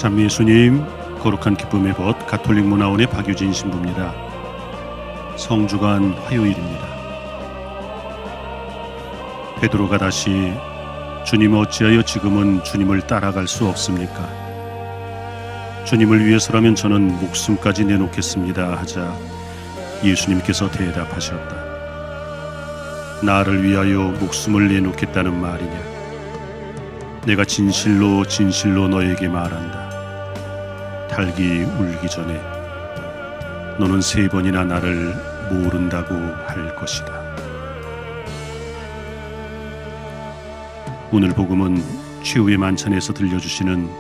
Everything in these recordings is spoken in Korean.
참 예수님, 거룩한 기쁨의 벗 가톨릭 문화원의 박유진 신부입니다. 성주간 화요일입니다. 베드로가 다시 주님 어찌하여 지금은 주님을 따라갈 수 없습니까? 주님을 위해서라면 저는 목숨까지 내놓겠습니다 하자 예수님께서 대답하셨다. 나를 위하여 목숨을 내놓겠다는 말이냐? 내가 진실로 진실로 너에게 말한다. 닭이 울기 전에 너는 3번이나 나를 모른다고 할 것이다. 오늘 복음은 최후의 만찬에서 들려주시는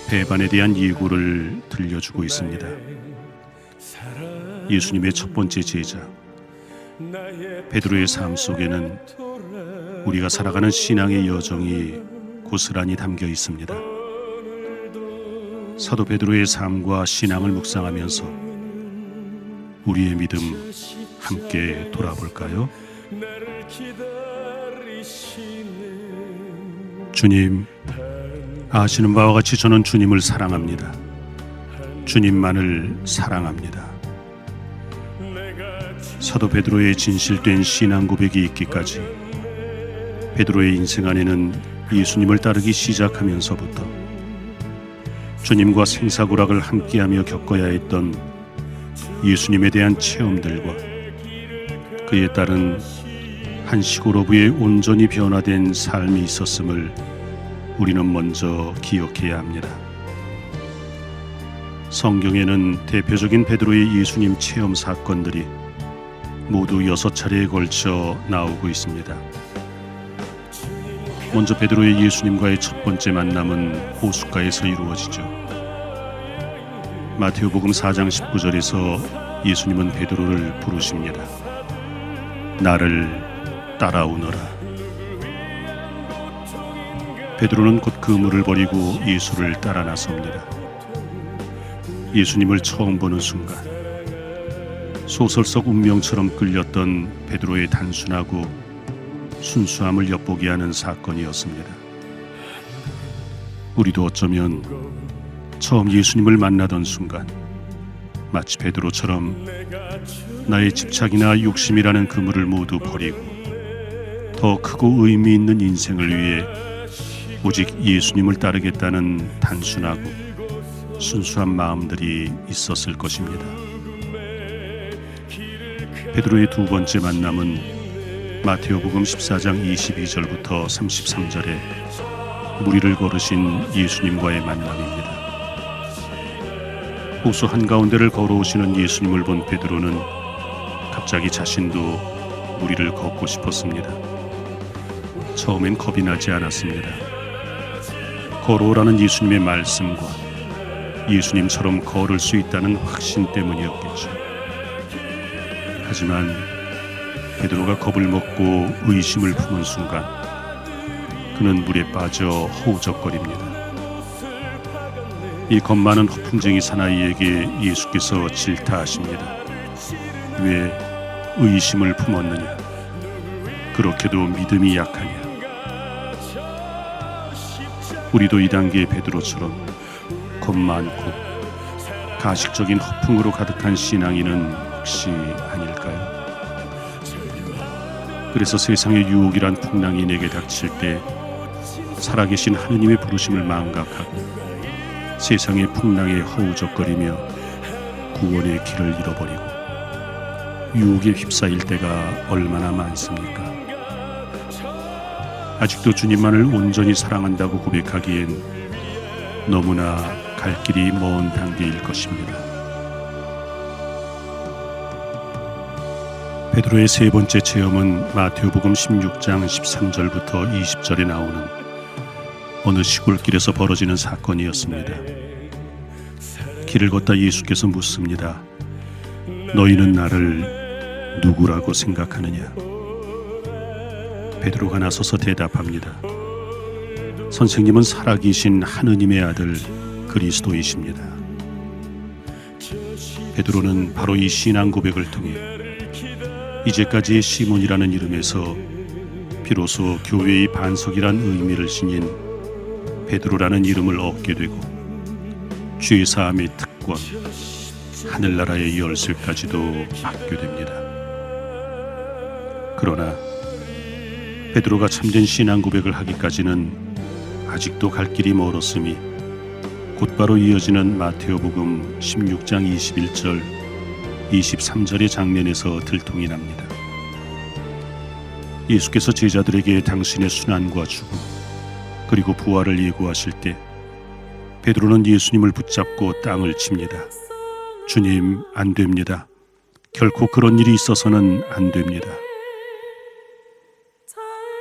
배반에 대한 예고를 들려주고 있습니다. 예수님의 첫 번째 제자 베드로의 삶 속에는 우리가 살아가는 신앙의 여정이 고스란히 담겨 있습니다. 사도 베드로의 삶과 신앙을 묵상하면서 우리의 믿음 함께 돌아볼까요? 주님, 아시는 바와 같이 저는 주님을 사랑합니다. 주님만을 사랑합니다. 사도 베드로의 진실된 신앙 고백이 있기까지 베드로의 인생 안에는 예수님을 따르기 시작하면서부터 주님과 생사고락을 함께하며 겪어야 했던 예수님에 대한 체험들과 그에 따른 한 시골 어부의 온전히 변화된 삶이 있었음을 우리는 먼저 기억해야 합니다. 성경에는 대표적인 베드로의 예수님 체험 사건들이 모두 6차례에 걸쳐 나오고 있습니다. 먼저 베드로의 예수님과의 첫 번째 만남은 호숫가에서 이루어지죠. 마태오복음 4장 19절에서 예수님은 베드로를 부르십니다. 나를 따라오너라. 베드로는 곧 그물을 버리고 예수를 따라 나섭니다. 예수님을 처음 보는 순간 소설 속 운명처럼 끌렸던 베드로의 단순하고 순수함을 엿보게 하는 사건이었습니다. 우리도 어쩌면 처음 예수님을 만나던 순간 마치 베드로처럼 나의 집착이나 욕심이라는 그물을 모두 버리고 더 크고 의미 있는 인생을 위해 오직 예수님을 따르겠다는 단순하고 순수한 마음들이 있었을 것입니다. 베드로의 두 번째 만남은 마태오복음 14장 22절부터 33절에 무리를 걸으신 예수님과의 만남입니다. 호수 한가운데를 걸어오시는 예수님을 본 베드로는 갑자기 자신도 무리를 걷고 싶었습니다. 처음엔 겁이 나지 않았습니다. 걸어오라는 예수님의 말씀과 예수님처럼 걸을 수 있다는 확신 때문이었겠죠. 하지만 베드로가 겁을 먹고 의심을 품은 순간 그는 물에 빠져 허우적거립니다. 이 겁 많은 허풍쟁이 사나이에게 예수께서 질타하십니다. 왜 의심을 품었느냐? 그렇게도 믿음이 약하냐? 우리도 이 단계의 베드로처럼 겁 많고 가식적인 허풍으로 가득한 신앙인은 혹시 아닐까요? 그래서 세상의 유혹이란 풍랑이 내게 닥칠 때 살아계신 하느님의 부르심을 망각하고 세상의 풍랑에 허우적거리며 구원의 길을 잃어버리고 유혹에 휩싸일 때가 얼마나 많습니까? 아직도 주님만을 온전히 사랑한다고 고백하기엔 너무나 갈 길이 먼 단계일 것입니다. 베드로의 세 번째 체험은 마태오복음 16장 13절부터 20절에 나오는 어느 시골길에서 벌어지는 사건이었습니다. 길을 걷다 예수께서 묻습니다. 너희는 나를 누구라고 생각하느냐? 베드로가 나서서 대답합니다. 선생님은 살아계신 하느님의 아들 그리스도이십니다. 베드로는 바로 이 신앙 고백을 통해 이제까지의 시몬이라는 이름에서 비로소 교회의 반석이란 의미를 지닌 베드로라는 이름을 얻게 되고 죄사함의 특권, 하늘나라의 열쇠까지도 받게 됩니다. 그러나 베드로가 참된 신앙 고백을 하기까지는 아직도 갈 길이 멀었음이 곧바로 이어지는 마테오복음 16장 21절, 23절의 장면에서 들통이 납니다. 예수께서 제자들에게 당신의 순환과 죽음 그리고 부활을 예고하실 때 베드로는 예수님을 붙잡고 땅을 칩니다. 주님, 안 됩니다. 결코 그런 일이 있어서는 안 됩니다.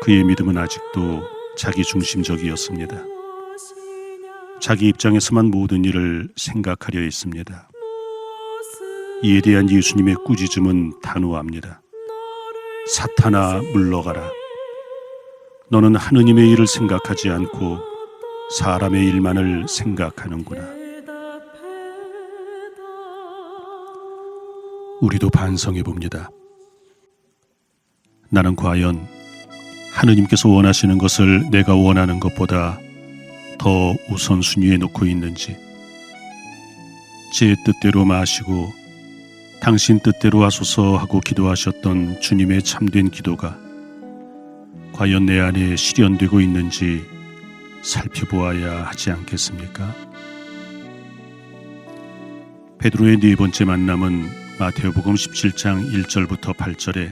그의 믿음은 아직도 자기 중심적이었습니다. 자기 입장에서만 모든 일을 생각하려 했습니다. 이에 대한 예수님의 꾸짖음은 단호합니다. 사탄아, 물러가라. 너는 하느님의 일을 생각하지 않고 사람의 일만을 생각하는구나. 우리도 반성해 봅니다. 나는 과연 하느님께서 원하시는 것을 내가 원하는 것보다 더 우선순위에 놓고 있는지, 제 뜻대로 마시고 당신 뜻대로 하소서 하고 기도하셨던 주님의 참된 기도가 과연 내 안에 실현되고 있는지 살펴보아야 하지 않겠습니까? 베드로의 네 번째 만남은 마테오복음 17장 1절부터 8절에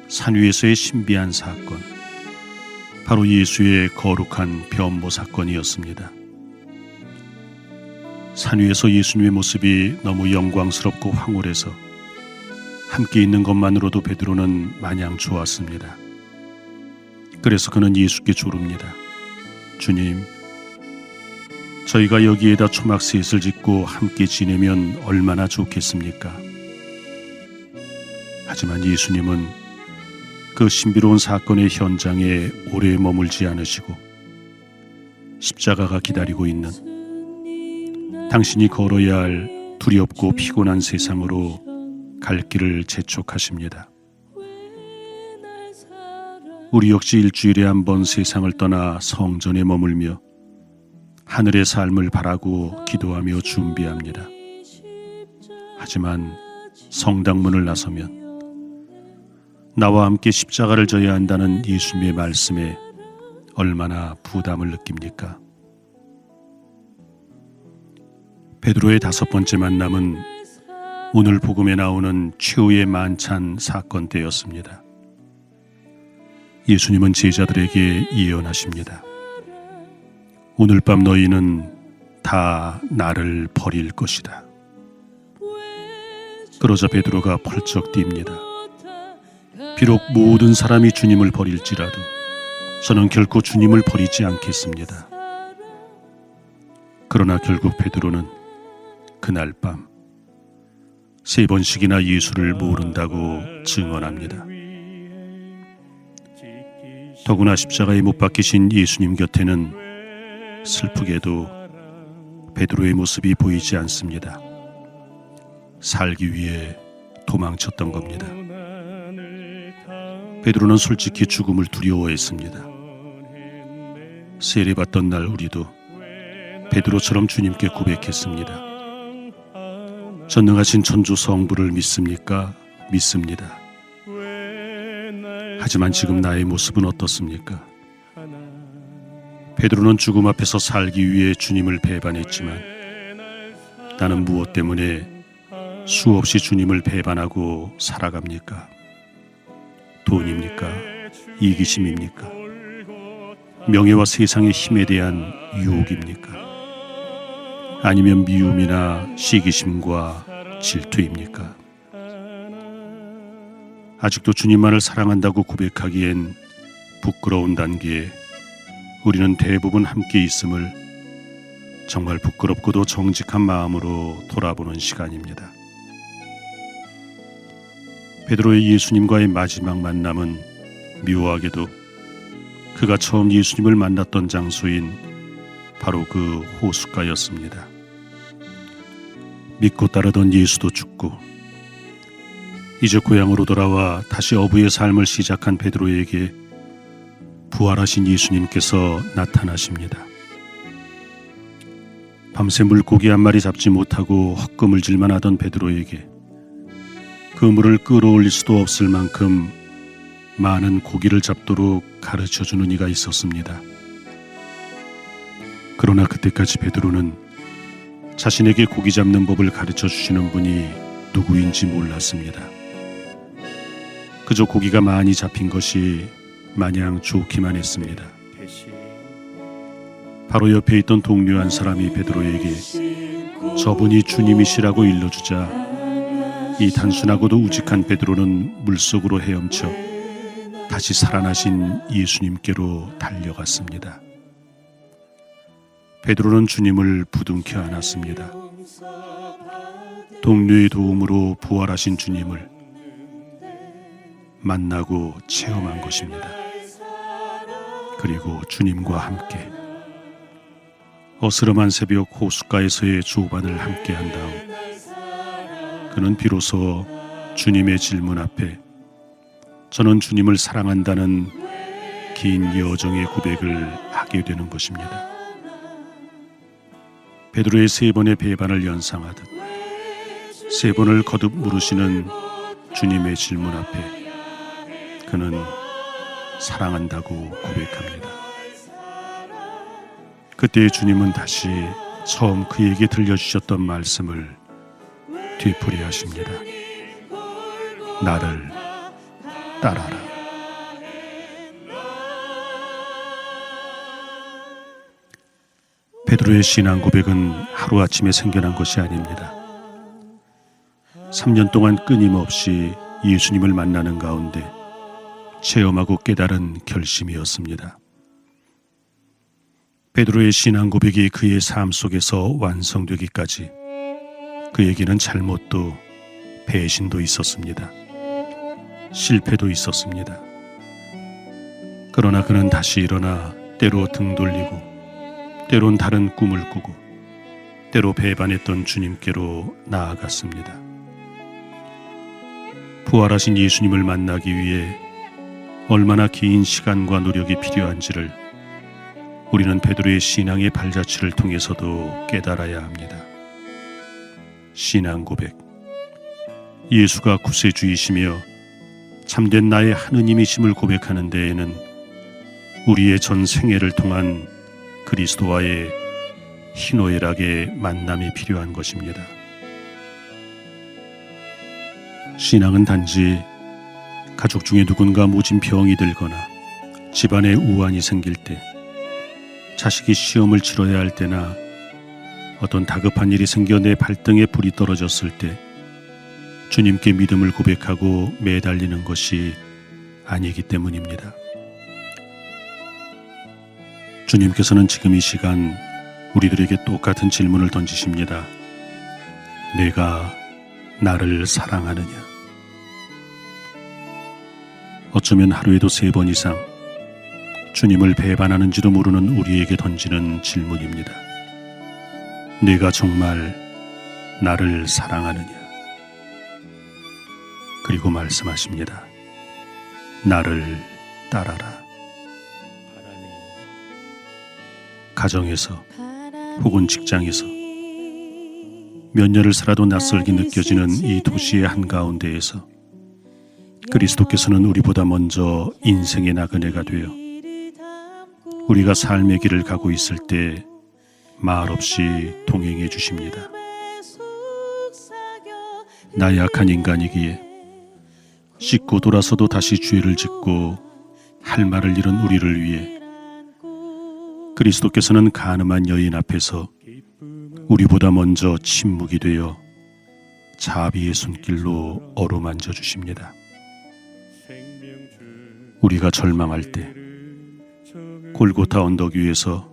산 위에서의 신비한 사건, 바로 예수의 거룩한 변모 사건이었습니다. 산 위에서 예수님의 모습이 너무 영광스럽고 황홀해서 함께 있는 것만으로도 베드로는 마냥 좋았습니다. 그래서 그는 예수께 조릅니다. 주님, 저희가 여기에다 초막셋을 짓고 함께 지내면 얼마나 좋겠습니까? 하지만 예수님은 그 신비로운 사건의 현장에 오래 머물지 않으시고 십자가가 기다리고 있는 당신이 걸어야 할 두렵고 피곤한 세상으로 갈 길을 재촉하십니다. 우리 역시 일주일에 한 번 세상을 떠나 성전에 머물며 하늘의 삶을 바라고 기도하며 준비합니다. 하지만 성당문을 나서면 나와 함께 십자가를 져야 한다는 예수님의 말씀에 얼마나 부담을 느낍니까? 베드로의 다섯 번째 만남은 오늘 복음에 나오는 최후의 만찬 사건 때였습니다. 예수님은 제자들에게 예언하십니다. 오늘 밤 너희는 다 나를 버릴 것이다. 그러자 베드로가 펄쩍 뜁니다. 비록 모든 사람이 주님을 버릴지라도 저는 결코 주님을 버리지 않겠습니다. 그러나 결국 베드로는 그날 밤 세 번씩이나 예수를 모른다고 증언합니다. 더구나 십자가에 못 박히신 예수님 곁에는 슬프게도 베드로의 모습이 보이지 않습니다. 살기 위해 도망쳤던 겁니다. 베드로는 솔직히 죽음을 두려워했습니다. 세례받던 날 우리도 베드로처럼 주님께 고백했습니다. 전능하신 천주 성부를 믿습니까? 믿습니다. 하지만 지금 나의 모습은 어떻습니까? 베드로는 죽음 앞에서 살기 위해 주님을 배반했지만 나는 무엇 때문에 수없이 주님을 배반하고 살아갑니까? 돈입니까? 이기심입니까? 명예와 세상의 힘에 대한 유혹입니까? 아니면 미움이나 시기심과 질투입니까? 아직도 주님만을 사랑한다고 고백하기엔 부끄러운 단계에 우리는 대부분 함께 있음을 정말 부끄럽고도 정직한 마음으로 돌아보는 시간입니다. 베드로의 예수님과의 마지막 만남은 묘하게도 그가 처음 예수님을 만났던 장소인 바로 그 호숫가였습니다. 믿고 따르던 예수도 죽고 이제 고향으로 돌아와 다시 어부의 삶을 시작한 베드로에게 부활하신 예수님께서 나타나십니다. 밤새 물고기 한 마리 잡지 못하고 헛금을질만 하던 베드로에게 그물을 끌어올릴 수도 없을 만큼 많은 고기를 잡도록 가르쳐주는 이가 있었습니다. 그러나 그때까지 베드로는 자신에게 고기 잡는 법을 가르쳐주시는 분이 누구인지 몰랐습니다. 그저 고기가 많이 잡힌 것이 마냥 좋기만 했습니다. 바로 옆에 있던 동료 한 사람이 베드로에게 저분이 주님이시라고 일러주자 이 단순하고도 우직한 베드로는 물속으로 헤엄쳐 다시 살아나신 예수님께로 달려갔습니다. 베드로는 주님을 부둥켜 안았습니다. 동료의 도움으로 부활하신 주님을 만나고 체험한 것입니다. 그리고 주님과 함께 어스름한 새벽 호숫가에서의 조반을 함께한 다음 그는 비로소 주님의 질문 앞에 저는 주님을 사랑한다는 긴 여정의 고백을 하게 되는 것입니다. 베드로의 3번의 배반을 연상하듯 3번을 거듭 물으시는 주님의 질문 앞에 그는 사랑한다고 고백합니다. 그때 주님은 다시 처음 그에게 들려주셨던 말씀을 되풀이하십니다. 나를 따라라. 베드로의 신앙 고백은 하루아침에 생겨난 것이 아닙니다. 3년 동안 끊임없이 예수님을 만나는 가운데 체험하고 깨달은 결심이었습니다. 베드로의 신앙 고백이 그의 삶 속에서 완성되기까지 그에게는 잘못도 배신도 있었습니다. 실패도 있었습니다. 그러나 그는 다시 일어나 때로 등 돌리고 때론 다른 꿈을 꾸고 때로 배반했던 주님께로 나아갔습니다. 부활하신 예수님을 만나기 위해 얼마나 긴 시간과 노력이 필요한지를 우리는 베드로의 신앙의 발자취를 통해서도 깨달아야 합니다. 신앙 고백. 예수가 구세주이시며 참된 나의 하느님이심을 고백하는 데에는 우리의 전 생애를 통한 그리스도와의 희노애락의 만남이 필요한 것입니다. 신앙은 단지 가족 중에 누군가 모진 병이 들거나 집안에 우환이 생길 때, 자식이 시험을 치러야 할 때나 어떤 다급한 일이 생겨 내 발등에 불이 떨어졌을 때 주님께 믿음을 고백하고 매달리는 것이 아니기 때문입니다. 주님께서는 지금 이 시간 우리들에게 똑같은 질문을 던지십니다. 내가 나를 사랑하느냐? 어쩌면 하루에도 3번 이상 주님을 배반하는지도 모르는 우리에게 던지는 질문입니다. 내가 정말 나를 사랑하느냐? 그리고 말씀하십니다. 나를 따라라. 가정에서 혹은 직장에서 몇 년을 살아도 낯설게 느껴지는 이 도시의 한가운데에서 그리스도께서는 우리보다 먼저 인생의 나그네가 되어 우리가 삶의 길을 가고 있을 때 말없이 동행해 주십니다. 나약한 인간이기에 씻고 돌아서도 다시 죄를 짓고 할 말을 잃은 우리를 위해 그리스도께서는 가늠한 여인 앞에서 우리보다 먼저 침묵이 되어 자비의 손길로 어루만져 주십니다. 우리가 절망할 때 골고타 언덕 위에서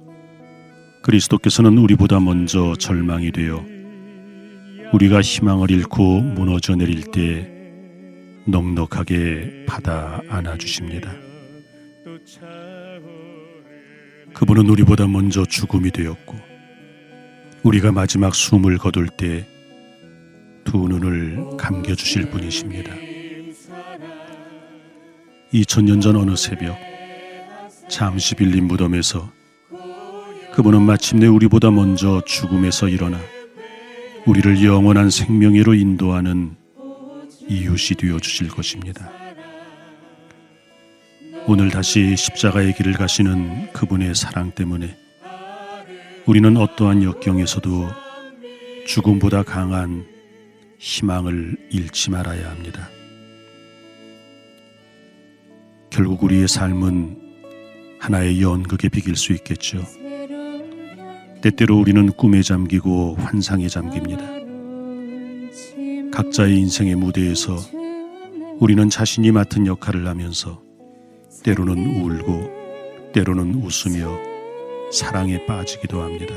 그리스도께서는 우리보다 먼저 절망이 되어 우리가 희망을 잃고 무너져 내릴 때 넉넉하게 받아 안아주십니다. 그분은 우리보다 먼저 죽음이 되었고 우리가 마지막 숨을 거둘 때 두 눈을 감겨주실 분이십니다. 2000년 전 어느 새벽 잠시 빌린 무덤에서 그분은 마침내 우리보다 먼저 죽음에서 일어나 우리를 영원한 생명으로 인도하는 이웃이 되어 주실 것입니다. 오늘 다시 십자가의 길을 가시는 그분의 사랑 때문에 우리는 어떠한 역경에서도 죽음보다 강한 희망을 잃지 말아야 합니다. 결국 우리의 삶은 하나의 연극에 비길 수 있겠죠. 때때로 우리는 꿈에 잠기고 환상에 잠깁니다. 각자의 인생의 무대에서 우리는 자신이 맡은 역할을 하면서 때로는 울고 때로는 웃으며 사랑에 빠지기도 합니다.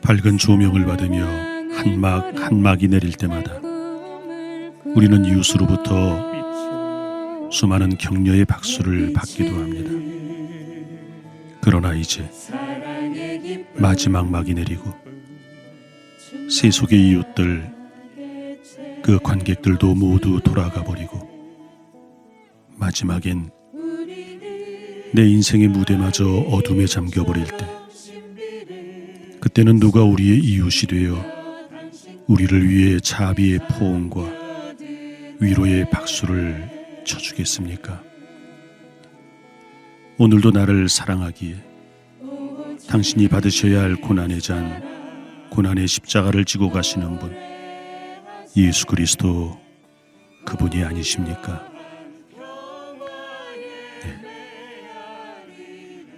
밝은 조명을 받으며 한 막 한 막이 내릴 때마다 우리는 이웃으로부터 수많은 격려의 박수를 받기도 합니다. 그러나 이제 마지막 막이 내리고 세속의 이웃들, 그 관객들도 모두 돌아가 버리고 마지막엔 내 인생의 무대마저 어둠에 잠겨버릴 때, 그때는 누가 우리의 이웃이 되어 우리를 위해 자비의 포옹과 위로의 박수를 쳐주겠습니까? 오늘도 나를 사랑하기에 당신이 받으셔야 할 고난의 잔, 고난의 십자가를 지고 가시는 분, 예수 그리스도, 그분이 아니십니까? 네.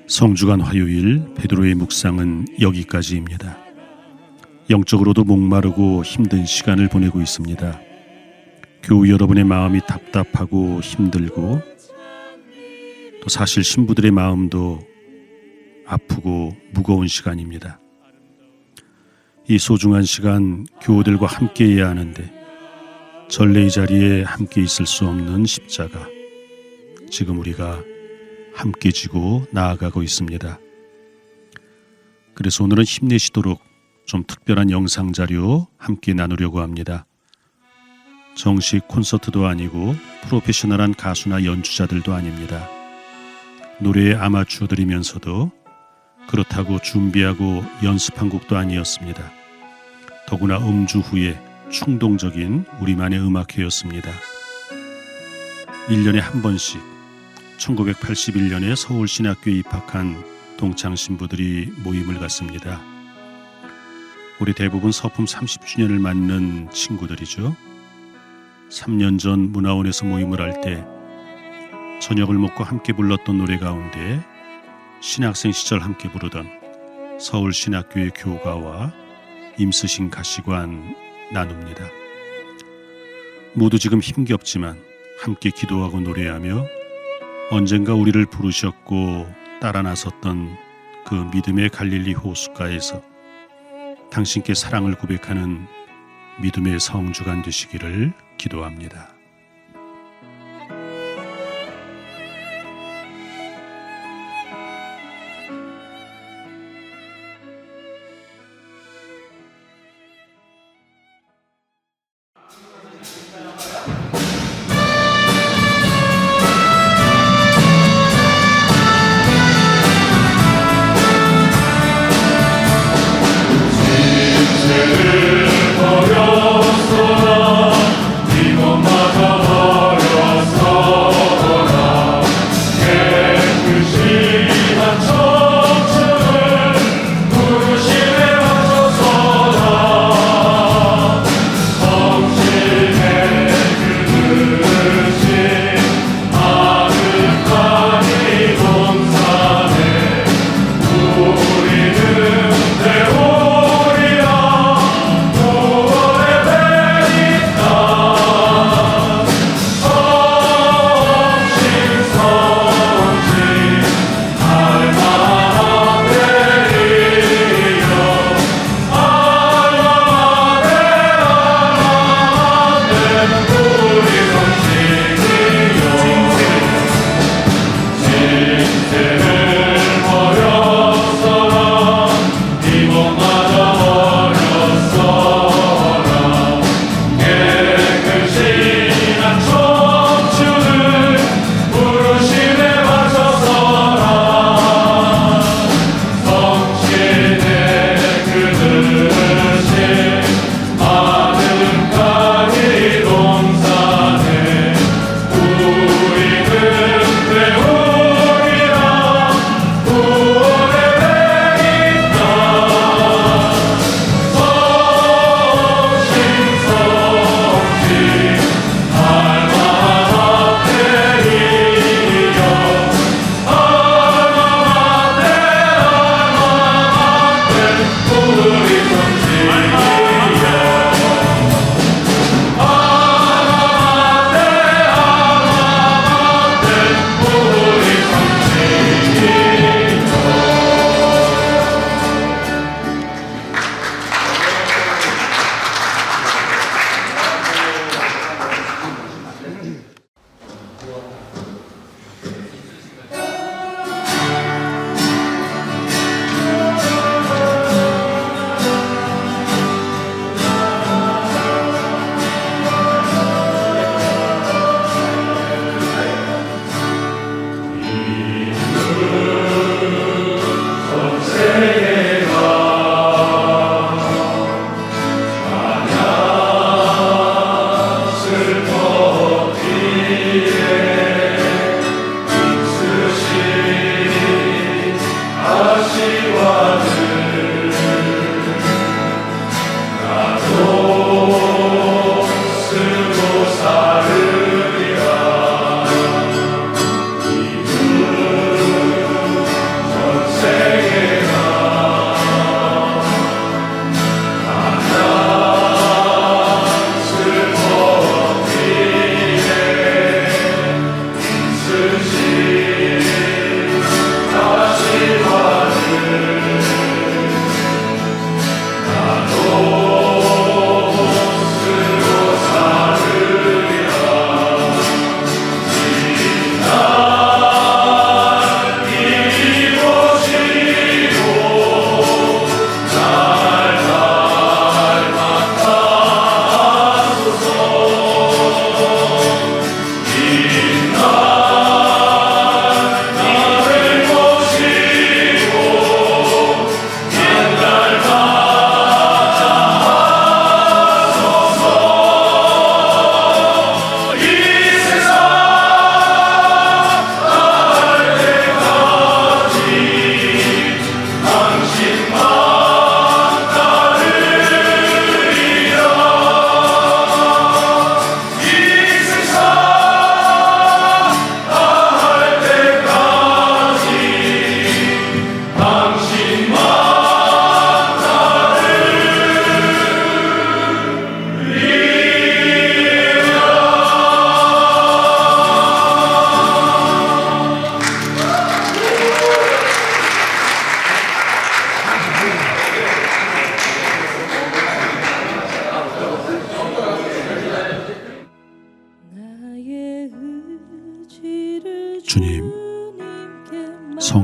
성주간 화요일 베드로의 묵상은 여기까지입니다. 영적으로도 목마르고 힘든 시간을 보내고 있습니다. 교우 여러분의 마음이 답답하고 힘들고 또 사실 신부들의 마음도 아프고 무거운 시간입니다. 이 소중한 시간 교우들과 함께 해야 하는데 전례의 자리에 함께 있을 수 없는 십자가, 지금 우리가 함께 지고 나아가고 있습니다. 그래서 오늘은 힘내시도록 좀 특별한 영상 자료 함께 나누려고 합니다. 정식 콘서트도 아니고 프로페셔널한 가수나 연주자들도 아닙니다. 노래의 아마추어들이면서도 그렇다고 준비하고 연습한 곡도 아니었습니다. 더구나 음주 후에 충동적인 우리만의 음악회였습니다. 1년에 한 번씩 1981년에 서울신학교에 입학한 동창 신부들이 모임을 갖습니다. 우리 대부분 서품 30주년을 맞는 친구들이죠. 3년 전 문화원에서 모임을 할 때 저녁을 먹고 함께 불렀던 노래 가운데 신학생 시절 함께 부르던 서울신학교의 교가와 임쓰신 가시관 나눕니다. 모두 지금 힘겹지만 함께 기도하고 노래하며 언젠가 우리를 부르셨고 따라 나섰던 그 믿음의 갈릴리 호숫가에서 당신께 사랑을 고백하는 믿음의 성주간 되시기를 기도합니다. 버렸어라 이것만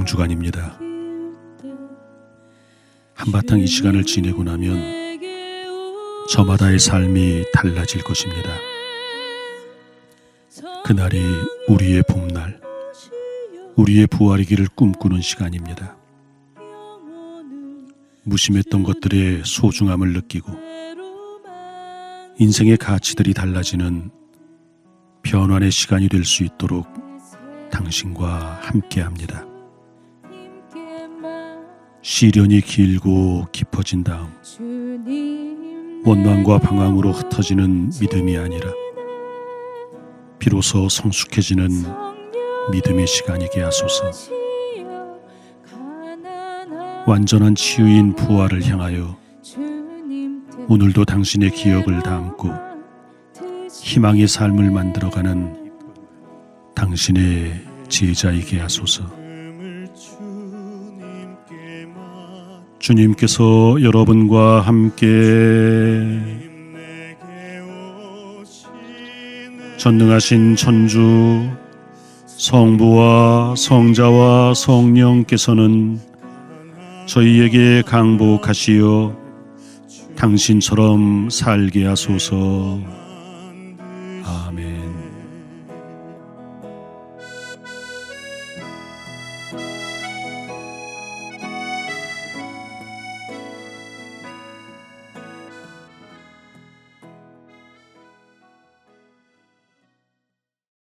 주간입니다. 한바탕 이 시간을 지내고 나면 저마다의 삶이 달라질 것입니다. 그날이 우리의 봄날, 우리의 부활이기를 꿈꾸는 시간입니다. 무심했던 것들의 소중함을 느끼고 인생의 가치들이 달라지는 변환의 시간이 될 수 있도록 당신과 함께합니다. 시련이 길고 깊어진 다음 원망과 방황으로 흩어지는 믿음이 아니라 비로소 성숙해지는 믿음의 시간이게 하소서. 완전한 치유인 부활을 향하여 오늘도 당신의 기억을 담고 희망의 삶을 만들어가는 당신의 제자이게 하소서. 주님께서 여러분과 함께 전능하신 천주 성부와 성자와 성령께서는 저희에게 강복하시어 당신처럼 살게 하소서. 아멘.